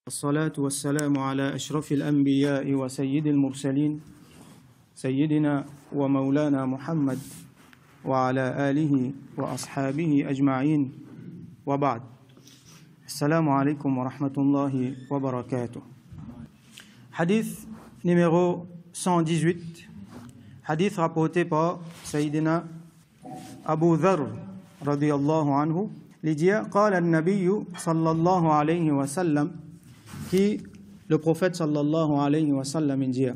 الصلاة والسلام على أشرف الأنبياء وسيد المرسلين سيدنا ومولانا محمد وعلى آله وأصحابه أجمعين وبعد. السلام عليكم ورحمة الله وبركاته. Hadith numéro 118, hadith rapporté par Sayyidina Abu Dharr radiyallahu anhu. Il dit قال النبي صلى الله عليه وسلم, qui le prophète sallallahu alayhi wa sallam dit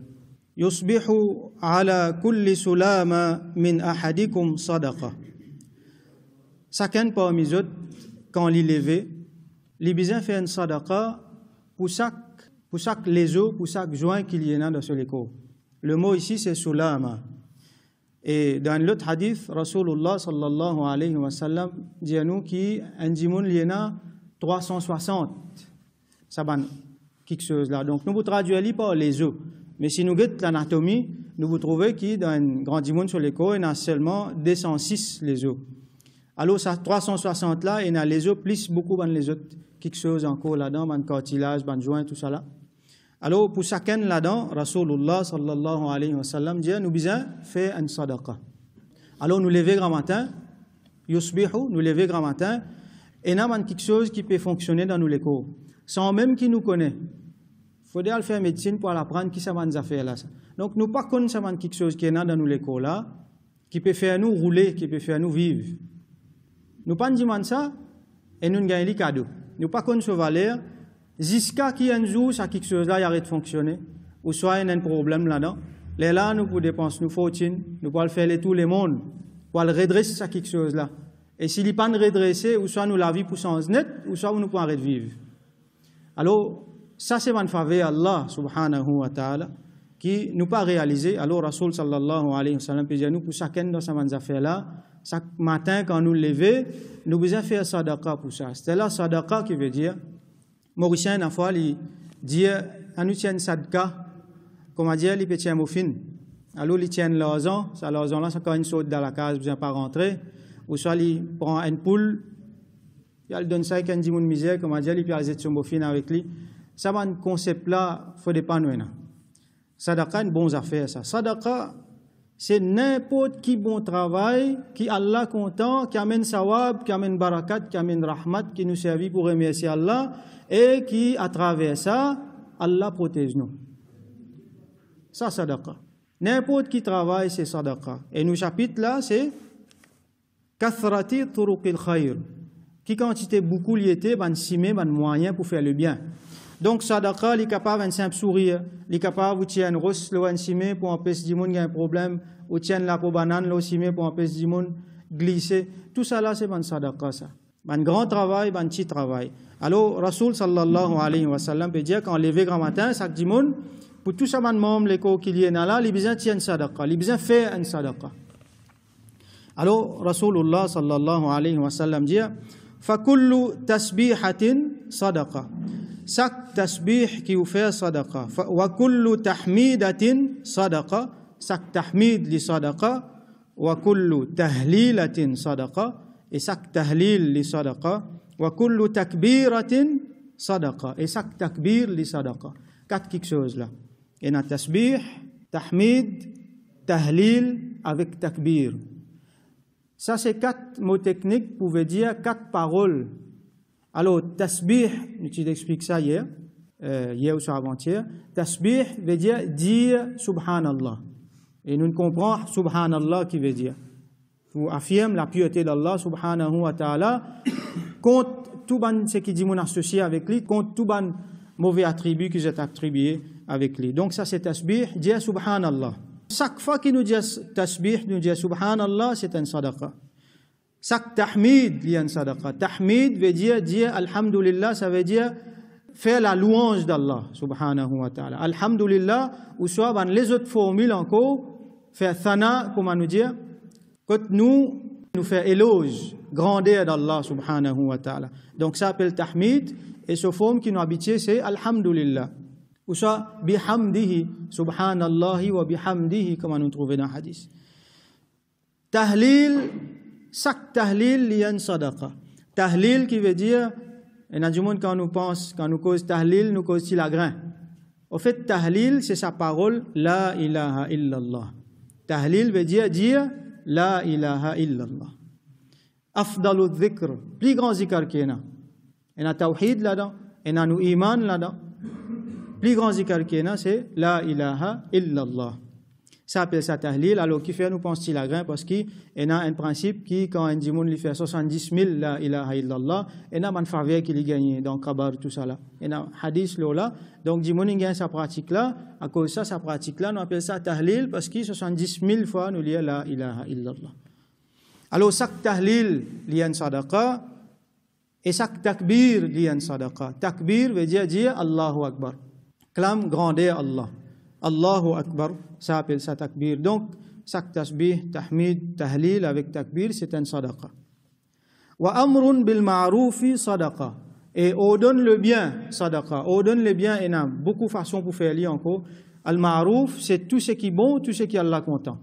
yusbihu ala kulli sulama min ahadikum sadaqa. Chacun parmi eux, quand il est levé, il besoin fait une sadaqa pour chaque léso, pour chaque joint qu'il y en a dans ce léco. Le mot ici c'est sulama. Et dans l'autre hadith, Rasulullah sallallahu alayhi wa sallam dit à nous qu'un dimoun il y en a 360. Ça va quelque chose là. Donc nous vous traduisons par les os. Mais si nous regardons l'anatomie, nous vous trouvez qu'il dans un grand dimoun sur les corps, il y a seulement 206 les os. Alors ça 360 là, il y a les os plus beaucoup dans les autres. Quelque chose encore là-dedans, dans le cartilage, dans le joint, tout ça là. Alors pour chacun là-dedans, Rasulullah sallallahu alayhi wa sallam dit nous besoin faire une sadaqa. Alors nous lever grand matin, yusbihu, nous lever grand matin, et nous avons quelque chose qui peut fonctionner dans nous les corps. Sans même qui nous connaît. Il faudrait faire médecine pour apprendre qui ça va nous faire là. Donc nous pas connaissons quelque chose qui est dans nous l'école là, qui peut faire nous rouler, qui peut faire nous vivre. Nous pas demandons ça et nous gagnons les cadeaux. Nous pas connaissons valeur jusqu'à qui un jour ça quelque chose là il arrête de fonctionner ou soit il y a un problème là-dedans. Là nous pour dépenser nous fortune, nous pour le faire tout le monde pour le redresser ça quelque chose là. Et s'il n'est pas redressé, ou soit nous la vie pour sens net, ou soit nous pouvons arrêter de vivre. Alors, ça c'est en faveur Allah subhanahu wa ta'ala qui nous pas réalisé. Alors, Rasul sallallahu alayhi wa sallam peut dire nous pour chacun dans ces affaires-là, chaque matin quand nous levons, nous devons faire sadaqa pour ça. C'est là sadaqa qui veut dire, Mauricien, une fois, il dit, on nous tient sadaqa, comment dire, il peut tenir moufine. Alors, il tient l'argent, ça l'argent-là, c'est quand il saute dans la case, il ne vient pas rentrer, ou soit il prend une poule, il donne ça avec un dimoun misère, comme on dit, il peut aller sur bofine avec lui. Ça, un concept-là, il faut dépendre. Sadaqa, une bonne affaire, ça. Sadaqa, c'est n'importe qui bon travail, qui Allah content, qui amène sawab, qui amène barakat, qui amène rahmat, qui nous servit pour remercier Allah, et qui, à travers ça, Allah protège nous. Ça, sadaqa. N'importe qui travaille, c'est sadaqa. Et nos chapitres là, c'est kathrati turuqil khayr. Qui quantité beaucoup il était, ban simé, ban moyen pour faire le bien. Donc sadaqa, il est capable d'un simple sourire, il est capable de tirer un rosse, le simé pour empêcher du monde qui a un problème, ou tirer la banane, le simé pour empêcher du monde glisser. Tout ça là, c'est ban sadaqa ça. Ban grand travail, ban petit travail. Alors Rasul sallallahu alayhi wa sallam peut dire quand on lève grand matin, chaque du monde, pour tout ça ban membre les co qu'il y en a là, il a besoin de tirer une sadaqa, il a besoin de faire une sadaqa. Alors Rasulullah sallallahu alayhi wa sallam dit فَكُلُّ تَسْبِيحَةٍ صَدَقَةٍ. Chaque tasbih qui vous fait sadaqa. وَكُلُّ تَحْمِيدَةٍ صَدَقَةٍ. Chaque tahmid li sadaqa. وَكُلُّ تَهْلِيلَةٍ صَدَقَةٍ. Et chaque tahlil li sadaqa. وَكُلُّ تَكْبِيرَةٍ صَدَقَةٍ. Et chaque takbir li sadaqa. Quatre quelque chose là. Et na tasbih, tahmid, tahlil avec takbir. Ça, c'est quatre mots techniques pour dire quatre paroles. Alors, tasbih, tu t'expliques ça hier ou avant-hier. Tasbih veut dire subhanallah. Et nous comprenons subhanallah qui veut dire. Pour affirmer la pureté d'Allah subhanahu wa ta'ala contre tout ce qui dit mon associé avec lui, contre tout ban mauvais attribut qui est attribué avec lui. Donc, ça, c'est tasbih, dire subhanallah. Chaque fois qu'il nous dit tasbih, nous dit subhanallah, c'est un sadaqa. Chaque tahmid, il y a un sadaqa. Tahmid veut dire alhamdulillah, ça veut dire faire la louange d'Allah, subhanahu wa ta'ala. Alhamdulillah, ou soit dans les autres formules encore, faire thana, comment nous dire, quand nous faire éloge, grandeur d'Allah, subhanahu wa ta'ala. Donc ça s'appelle tahmid, et ce forme qui nous habitue, c'est alhamdulillah. Ou soit bihamdihi, subhanallahi wa bihamdihi, comme nous trouvons dans le hadith. Tahlil, chaque tahlil, il y a une sadaqa. Tahlil qui veut dire Il y a du monde quand nous pense, quand nous cause tahlil, nous cause tilagrin. Au fait, tahlil, c'est sa parole, la ilaha illallah. Tahlil veut dire la ilaha illallah. Afdalu dhikr, plus grand zikr qu'il y a. Il y a tawhid là-dedans, il y a nous iman là-dedans. Plus grand zikr qu'il y a, c'est la ilaha illallah. Ça appelle ça tahlil, alors qui fait nous pense tilagrin parce qu'il y a un principe qui, quand un dimoun lui fait 70 000 la ilaha illallah, il y a un faveur qui lui gagne dans Kabar, tout ça là. Il y a un hadith là, donc dimoun il gagne sa pratique là, à cause de ça, sa pratique là, nous appelle ça tahlil parce qu'il 70 000 fois nous lit la ilaha illallah. Alors, chaque tahlil lié à sadaqa et chaque takbir lié à sadaqa. Takbir veut dire Allahu Akbar. Clame grandeur Allah. Allahu Akbar, ça appelle ça takbir. Donc, chaque tasbih, tahmid, tahlil avec takbir, c'est un sadaqa. Wa amrun bil ma'rufi sadaqa. Et on donne le bien, sadaqa. On donne le bien, et il y a beaucoup de façons pour faire lire encore. Al-ma'ruf, c'est tout ce qui est bon, tout ce qui est Allah content.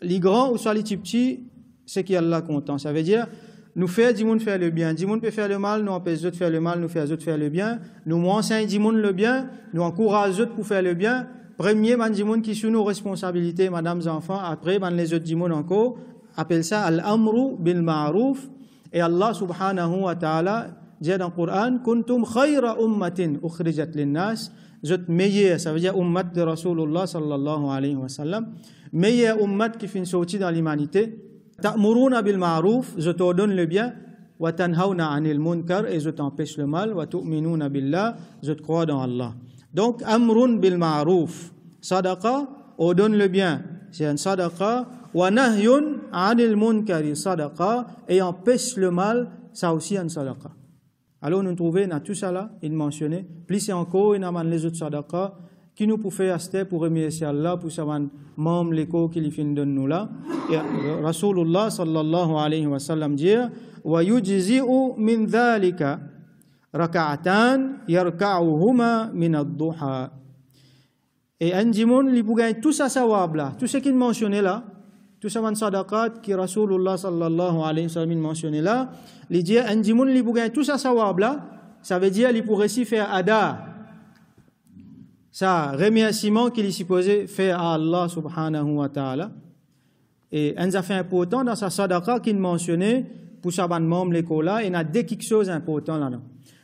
Les grands ou soit les petits, c'est qui est Allah content. Ça veut dire, nous faire du monde faire le bien. Du monde peut faire le mal, nous empêchons les autres de faire le mal, nous faisons les autres faire le bien. Nous enseignons du monde le bien, nous encourageons les autres pour faire le bien. Premier, man du monde qui sont nos responsabilités, madame et enfants. Après, man les autres du monde encore. Appelle ça al-amru bil ma'ruf. Et Allah subhanahu wa ta'ala dit dans le Coran, kuntum khayra ummatin ukhrijat linnas. Vous êtes meilleur, ça veut dire ummat de Rasulullah sallallahu alayhi wa sallam. Meilleur ummat qui finit sorti dans l'humanité. Ta'muruna bil ma'ruf, je t'ordonne le bien, wa tanhauna 'anil munkar, et je t'empêche le mal, wa tu'minuna billah, je te crois dans Allah. Donc amrun bil ma'ruf, sadaqa, ordonne le bien, c'est un sadaqa, wa nahyun 'anil munkari, sadaqa, et empêche le mal, ça aussi un sadaqa. Alors nous trouvons dans tout ça là, il mentionné, plus c'est encore, il y a les autres sadaqa, qui nous pour faire acheter pour remercier Allah pour savoir même l'écho qu'il fait de nous là. Et Rasulullah sallallahu alayhi wa sallam dit wa yujzi'u min dhalika rak'atan yarka'uhuma min ad-duha. Et un dimoun li pour gagner tout ça sawab là, tout ce qu'il mentionnait là, tout ça man sadaqat qui Rasulullah sallallahu alayhi wa sallam mentionné là, il dit un dimoun li pour gagner tout ça sawab là, ça veut dire il pourrait aussi faire ada. Ça, remerciement qu'il est supposé faire à Allah subhanahu wa ta'ala. Et un affaire important dans sa sadaqa qu'il mentionnait pour sa bande membre l'école là, il y a deux quelque chose important là-dedans.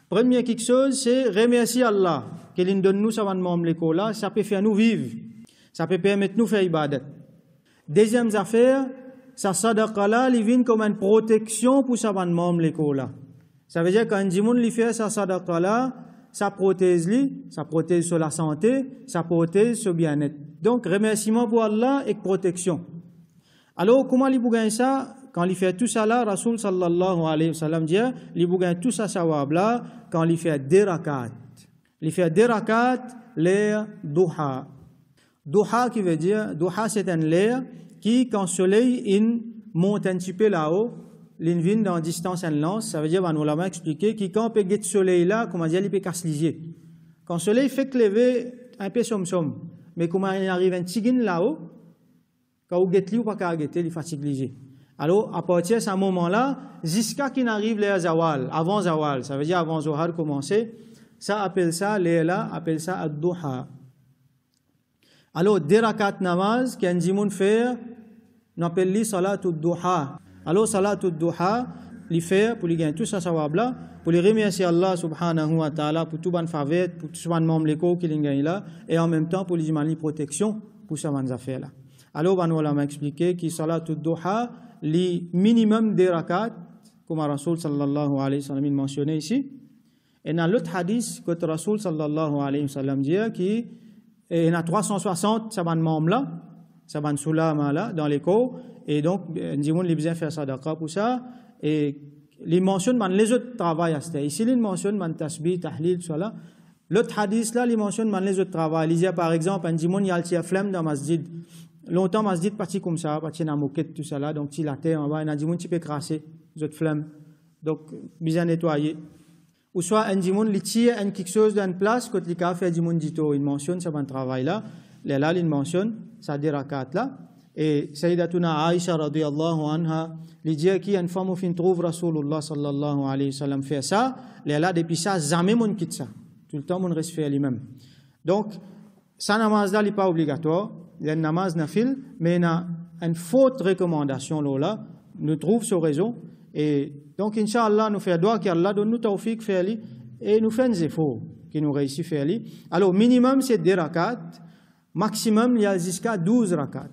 Première quelque chose, c'est remercier Allah qu'il nous donne nous sa bande membre l'école là, ça peut faire nous vivre, ça peut permettre nous faire ibadat. Deuxième affaire, sa sadaqa là, il vient comme une protection pour sa bande membre l'école là. Ça veut dire qu'un dimoun lui fait sa sadaqa là, ça protège sur la santé, ça protège sur le bien-être. Donc, remerciement pour Allah et protection. Alors, comment il gagne ça? Quand il fait tout ça là, Rasul sallallahu alayhi wa sallam dit, il gagne tout ça sawab là, quand il fait des rakat. Il fait des rakat, l'air duha. Duha qui veut dire, duha c'est un l'air qui, quand le soleil monte un petit peu là-haut, l'invine dans distance en lance, ça veut dire, on l'a expliqué, qui quand on peut guetter le soleil là, comment dire, il peut casser les yeux. Quand le soleil fait lever un peu somme, mais comment il arrive un petit guin là-haut, quand on guette lui ou pas qu'à guetter, il fatigue les yeux. Alors, à partir de ce moment-là, jusqu'à qu'il arrive les zawal, avant zawal, ça veut dire avant Zohar commencer, ça appelle ça, les là, appelle ça ad-duha. Alors, des rakat namaz, qu'un dimoun fait, on appelle lui salatul duha. Alors, salatul duha, il fait pour lui gagner tout ça sawab là, pour lui remercier Allah subhanahu wa ta'ala pour tout bon faveur, pour tout bon membre l'écho qu'il gagne là, et en même temps pour lui demander protection pour sa bonne affaire là. Alors, on va expliquer que salatul duha, le minimum des rakat, comme Rasul sallallahu alayhi wa sallam mentionné ici, et dans l'autre hadith que Rasul sallallahu alayhi wa sallam dit qu'il y a 360 sa bonne membre là, sa bonne soulama là, dans l'écho. Et donc, nous avons besoin de faire sadaqa pour ça. Et les mentionne les autres travaillent à ce stade. Ici, les mentionne tasbih, tahlil, tout ça là. L'autre hadith là, les mentionne les autres travaillent. Il y a par exemple, un dimon, il y a le flemme dans masjid. Longtemps, masjid parti comme ça, parti dans la moquette, tout ça là. Donc, il a terre en bas, il y a un dimon qui peut crasser, les autres flemmes. Donc, bien nettoyer. Ou soit, un dimon, il tire quelque chose dans une place, quand il a fait un dimon dito, il mentionne ça, un travail là. Là, il mentionne ça, des rakats là. Et Sayyidatuna Aïcha radiyallahu anha, lui dit qu'il y a une femme qui trouve Rasulullah sallallahu alayhi wa sallam faire ça, elle a depuis ça, jamais mon quitte ça. Tout le temps, mon reste fait lui-même. Donc, ça namaz là, n'est pas obligatoire, il y a une namaz nafil, mais il y a une faute recommandation là, nous trouve sur raison. Et donc, Inch'Allah, nous faisons doigt qu'Allah donne nous tawfiq faire lui, et nous faisons des efforts qui nous réussissent faire lui. Alors, minimum, c'est 2 rakats, maximum, il y a jusqu'à 12 rakats.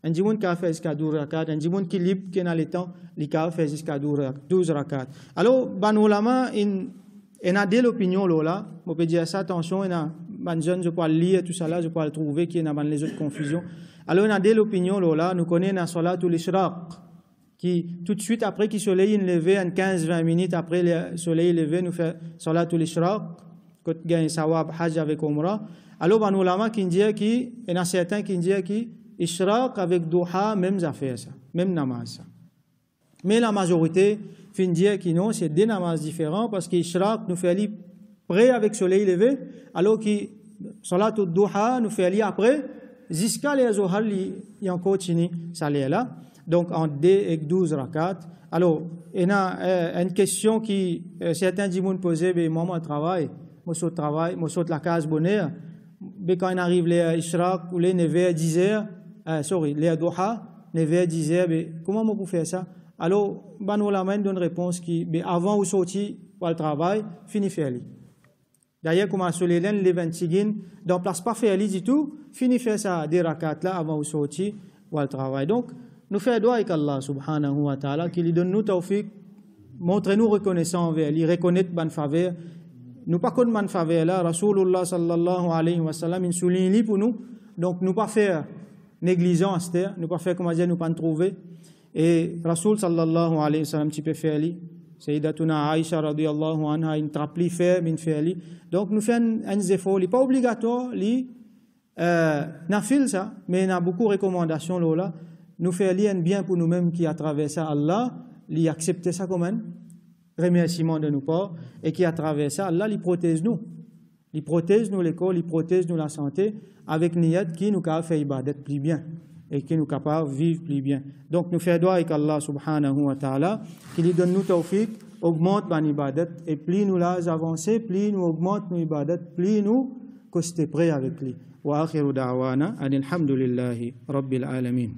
Un djimoun qui a fait jusqu'à 12 rakats, un djimoun qui libre, qui a le temps, il a fait jusqu'à 12 rakats. Alors, ban ulama, il a de l'opinion là, on peut dire ça, attention, il y a ban jeune, je peux lire tout ça là, je peux le trouver, qui a les autres confusions. Alors, il y a de l'opinion là, nous connaissons la salat ou l'ishraq, qui tout de suite après que le soleil est levé, en 15-20 minutes après le soleil est levé, nous fait salat ou l'ishraq, quand il y a un sawab hajj avec umrah. Alors, ban ulama qui dit qu'il y a certains qui disent qu'il Ishraq avec Duha, même affaire ça, même namaz. Mais la majorité fin dire que non, c'est 2 namazs différents parce que Ishraq nous fait aller près avec le soleil levé, alors que Salat al-Duha nous fait aller après, jusqu'à les Zohar, il y a encore continue, ça l'est là. Donc en 2 et 12 rakats. Alors, il y a une question qui certains djimoun posaient, mais moi, je travaille, je saute la case bonheur. Mais quand il arrive les Ishraq ou les 9h, 10h, les Duha, 9h, 10h, comment on peut faire ça? Alors, ban ulama donne réponse qui, avant ou sortir pour le travail, fini faire li. D'ailleurs, comme à Soleil, les 26 donc place pas faire li du tout, fini faire ça, 2 rakats là, avant ou sortir pour le travail. Donc, nous faisons doigt avec Allah subhanahu wa ta'ala, qui lui donne nous tawfiq, montrez-nous reconnaissant envers lui, reconnaître ban faveur. Nous pas contre ban faveur là, Rasulullah sallallahu alayhi wa sallam, il souligne pour nous, donc nous pas faire négligence, nous pas faire, comment dire, nous pas trouver. Et Rasul sallallahu alayhi wa sallam, tu peux faire lui. Sayyidatuna Aïcha radiyallahu anha, une trapli faire, min faire lui. Donc nous faisons un effort, il pas obligatoire, lui, nafil ça, mais il y a beaucoup de recommandations là. Nous faisons un bien pour nous-mêmes qui à travers ça, Allah, lui accepter ça comme un remerciement de nos part, et qui à travers ça, Allah, lui protège nous. Il protège nous l'école, il protège nous la santé, avec niyat qui nous a fait ibadat plus bien et qui nous capable de vivre plus bien. Donc nous faisons doigt avec Allah subhanahu wa ta'ala, qui lui donne nous tawfiq, augmente nos ibadat, et plus nous la avancer, plus nous augmente nos ibadat, plus nous coster près avec lui. Wa akhiru da'wana, alhamdulillahi rabbil alamin.